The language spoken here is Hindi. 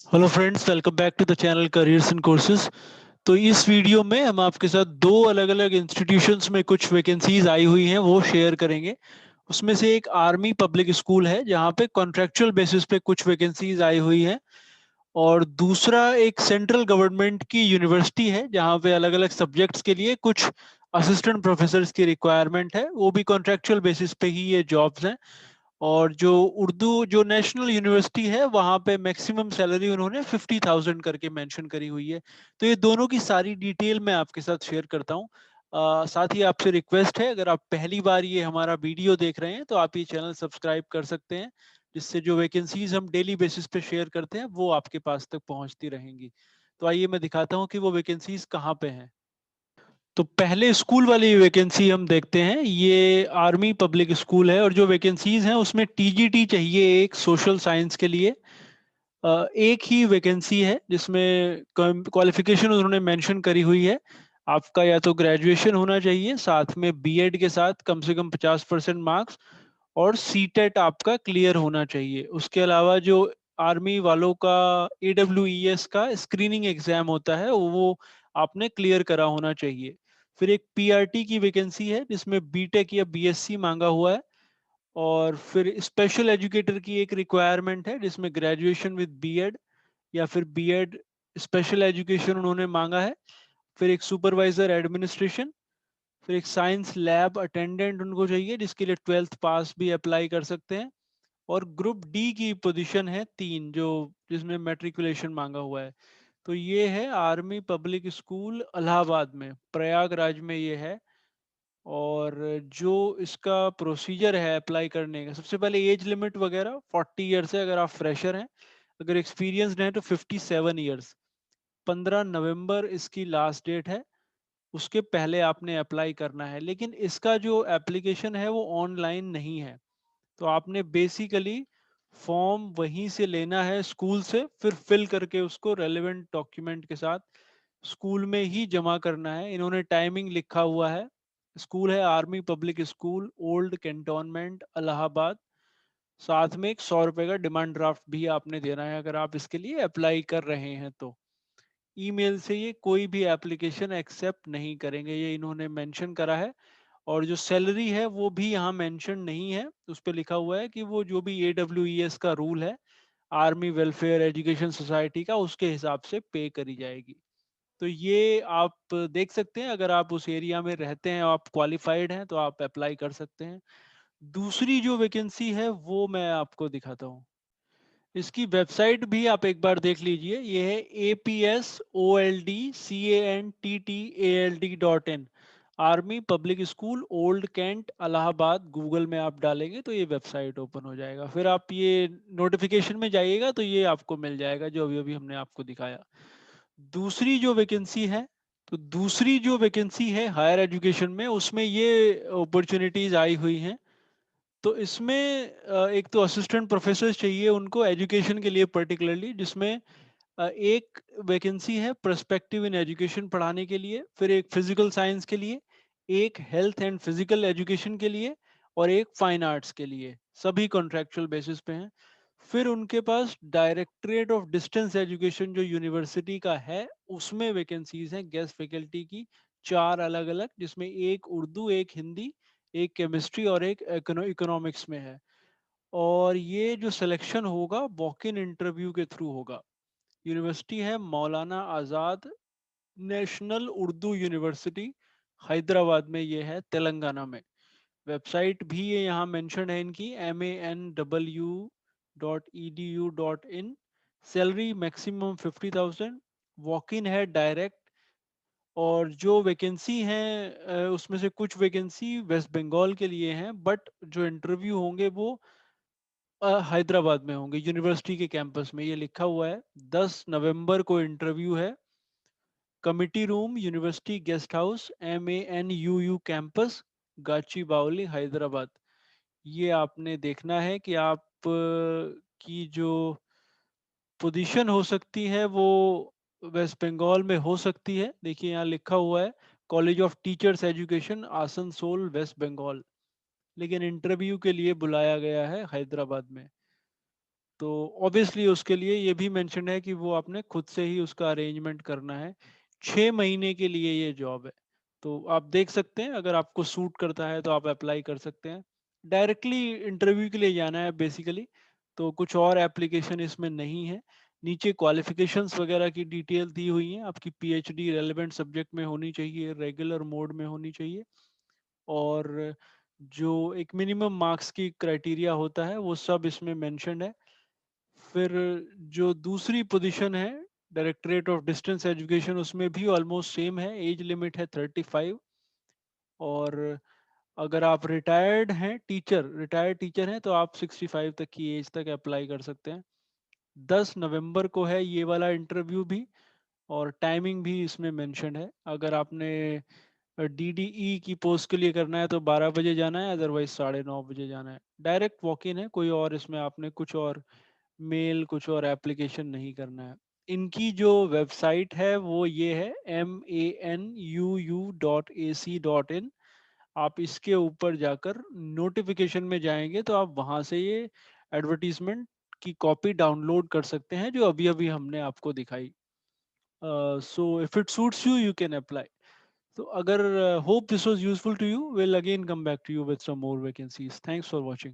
Hello friends, welcome back to the channel careers and courses. तो इस वीडियो में हम आपके साथ दो अलग अलग इंस्टीट्यूशंस में कुछ वैकेंसीज आई हुई हैं वो शेयर करेंगे। उसमें से एक आर्मी पब्लिक स्कूल है जहाँ पे कॉन्ट्रेक्चुअल बेसिस पे कुछ वैकेंसीज आई हुई हैं, और दूसरा एक सेंट्रल गवर्नमेंट की यूनिवर्सिटी है जहाँ पे अलग अलग सब्जेक्ट्स के लिए कुछ असिस्टेंट प्रोफेसर्स की रिक्वायरमेंट है, वो भी कॉन्ट्रेक्चुअल बेसिस पे ही ये जॉब्स हैं। और जो उर्दू जो नेशनल यूनिवर्सिटी है वहाँ पे मैक्सिमम सैलरी उन्होंने 50,000 करके मेंशन करी हुई है। तो ये दोनों की सारी डिटेल मैं आपके साथ शेयर करता हूँ। साथ ही आपसे रिक्वेस्ट है, अगर आप पहली बार ये हमारा वीडियो देख रहे हैं तो आप ये चैनल सब्सक्राइब कर सकते हैं, जिससे जो वैकेंसीज हम डेली बेसिस पे शेयर करते हैं वो आपके पास तक पहुंचती रहेंगी। तो आइए मैं दिखाता हूँ कि वो वैकेंसीज कहाँ पे हैं। तो पहले स्कूल वाली वैकेंसी हम देखते हैं। ये आर्मी पब्लिक स्कूल है और जो वैकेंसीज हैं उसमें टीजीटी चाहिए एक सोशल साइंस के लिए। एक ही वैकेंसी है जिसमें क्वालिफिकेशन उन्होंने मेंशन करी हुई है। आपका या तो ग्रेजुएशन होना चाहिए, साथ में बीएड के साथ कम से कम 50% मार्क्स, और सीटेट आपका क्लियर होना चाहिए। उसके अलावा जो आर्मी वालों का AWES का स्क्रीनिंग एग्जाम होता है वो आपने क्लियर करा होना चाहिए। फिर एक पीआरटी की वैकेंसी है जिसमें बीटेक या बीएससी मांगा हुआ है। और फिर स्पेशल एजुकेटर की एक रिक्वायरमेंट है जिसमें ग्रेजुएशन विद बीएड या फिर बीएड स्पेशल एजुकेशन उन्होंने मांगा है। फिर एक सुपरवाइजर एडमिनिस्ट्रेशन, फिर एक साइंस लैब अटेंडेंट उनको चाहिए जिसके लिए 12th पास भी अप्लाई कर सकते हैं। और ग्रुप डी की पोजीशन है 3 जो जिसमें मैट्रिकुलेशन मांगा हुआ है। तो ये है आर्मी पब्लिक स्कूल इलाहाबाद में, प्रयागराज में ये है। और जो इसका प्रोसीजर है अप्लाई करने का, सबसे पहले एज लिमिट वगैरह 40 ईयर्स है अगर आप फ्रेशर हैं। अगर एक्सपीरियंसड हैं तो 57 ईयर्स। 15 नवंबर इसकी लास्ट डेट है, उसके पहले आपने अप्लाई करना है। लेकिन इसका जो एप्लीकेशन है वो ऑनलाइन नहीं है, तो आपने बेसिकली फॉर्म वहीं से लेना है स्कूल से, फिर फिल करके उसको रेलेवेंट डॉक्यूमेंट के साथ स्कूल में ही जमा करना है। इन्होंने टाइमिंग लिखा हुआ है। स्कूल है army public school, old cantonment, Allahabad. साथ में एक 100 रुपए का डिमांड ड्राफ्ट भी आपने देना है अगर आप इसके लिए अप्लाई कर रहे हैं तो। ईमेल से ये कोई भी एप्लीकेशन एक्सेप्ट नहीं करेंगे, ये इन्होंने मेंशन करा है। और जो सैलरी है वो भी यहाँ मेंशन नहीं है, उस पर लिखा हुआ है कि वो जो भी AWES का रूल है, आर्मी वेलफेयर एजुकेशन सोसाइटी का, उसके हिसाब से पे करी जाएगी। तो ये आप देख सकते हैं, अगर आप उस एरिया में रहते हैं, आप क्वालिफाइड हैं तो आप अप्लाई कर सकते हैं। दूसरी जो वैकेंसी है वो मैं आपको दिखाता हूँ। इसकी वेबसाइट भी आप एक बार देख लीजिए। ये है APSOLDCANTTALD.in, army public school old cantt Allahabad. Google में आप डालेंगे तो ये वेबसाइट ओपन हो जाएगा, फिर आप ये नोटिफिकेशन में जाइएगा तो ये आपको मिल जाएगा जो अभी अभी हमने आपको दिखाया। दूसरी जो वैकेंसी है, तो दूसरी जो वैकेंसी है हायर एजुकेशन में, उसमें ये अपॉर्चुनिटीज आई हुई हैं। तो इसमें एक तो असिस्टेंट प्रोफेसर चाहिए उनको एजुकेशन के लिए पर्टिकुलरली, जिसमें एक वैकेंसी है पर्सपेक्टिव इन एजुकेशन पढ़ाने के लिए, फिर एक फिजिकल साइंस के लिए, एक हेल्थ एंड फिजिकल एजुकेशन के लिए, और एक फाइन आर्ट्स के लिए। सभी कॉन्ट्रेक्चुअल बेसिस पे हैं। फिर उनके पास डायरेक्टरेट ऑफ डिस्टेंस एजुकेशन जो यूनिवर्सिटी का है, उसमें वैकेंसीज हैं गेस्ट फैकल्टी की, 4 अलग अलग, जिसमें एक उर्दू, एक हिंदी, एक केमिस्ट्री और एक इकोनॉमिक्स में है। और ये जो सिलेक्शन होगा वॉक इन इंटरव्यू के थ्रू होगा। यूनिवर्सिटी है मौलाना आज़ाद नेशनल उर्दू यूनिवर्सिटी, हैदराबाद में ये है, तेलंगाना में। वेबसाइट भी ये यहाँ मेंशन है इनकी, MANW.edu.in। Salary maximum 50,000। Walk in है डायरेक्ट। और जो वैकेंसी हैं उसमें से कुछ वैकेंसी वेस्ट बंगाल के लिए हैं, बट जो इंटरव्यू होंगे वो हैदराबाद में होंगे, यूनिवर्सिटी के कैंपस में। ये लिखा हुआ है 10 नवंबर को इंटरव्यू है। Committee room, university guest house, MANUU campus, गाची बावली, हैदराबाद। ये आपने देखना है कि आप की जो पोजीशन हो सकती है वो वेस्ट बंगाल में हो सकती है। देखिए यहाँ लिखा हुआ है college of teachers education, Asansol, West Bengal. लेकिन इंटरव्यू के लिए बुलाया गया है हैदराबाद में। तो ऑब्वियसली उसके लिए ये भी मेंशन है कि वो आपने खुद से ही उसका अरेंजमेंट करना है। 6 महीने के लिए ये जॉब है। तो आप देख सकते हैं, अगर आपको सूट करता है तो आप अप्लाई कर सकते हैं। डायरेक्टली इंटरव्यू के लिए जाना है बेसिकली, तो कुछ और एप्लीकेशन इसमें नहीं है। नीचे क्वालिफिकेशंस वगैरह की डिटेल दी हुई है। आपकी पीएचडी रेलेवेंट सब्जेक्ट में होनी चाहिए, रेगुलर मोड में होनी चाहिए, और जो एक मिनिमम मार्क्स की क्राइटेरिया होता है वो सब इसमें मेंशन्ड है। फिर जो दूसरी पोजीशन है, डायरेक्टरेट ऑफ डिस्टेंस एजुकेशन, उसमें भी ऑलमोस्ट सेम है। एज लिमिट है 35। और अगर आप रिटायर्ड टीचर हैं तो आप 65 तक की एज तक अप्लाई कर सकते हैं। 10 नवंबर को है ये वाला इंटरव्यू भी, और टाइमिंग भी इसमें मेंशन है। अगर आपने डीडीई की पोस्ट के लिए करना है तो 12 बजे जाना है, अदरवाइज 9:30 बजे जाना है। डायरेक्ट वॉक इन है, कोई और इसमें आपने कुछ और मेल, कुछ और एप्लीकेशन नहीं करना है। इनकी जो वेबसाइट है वो ये है manuu.ac.in। आप इसके ऊपर जाकर नोटिफिकेशन में जाएंगे तो आप वहां से ये एडवर्टीजमेंट की कॉपी डाउनलोड कर सकते हैं जो अभी अभी हमने आपको दिखाई। So if it suits you, you can apply. तो अगर hope this was useful to you, will again come back to you with some more vacancies. Thanks for watching.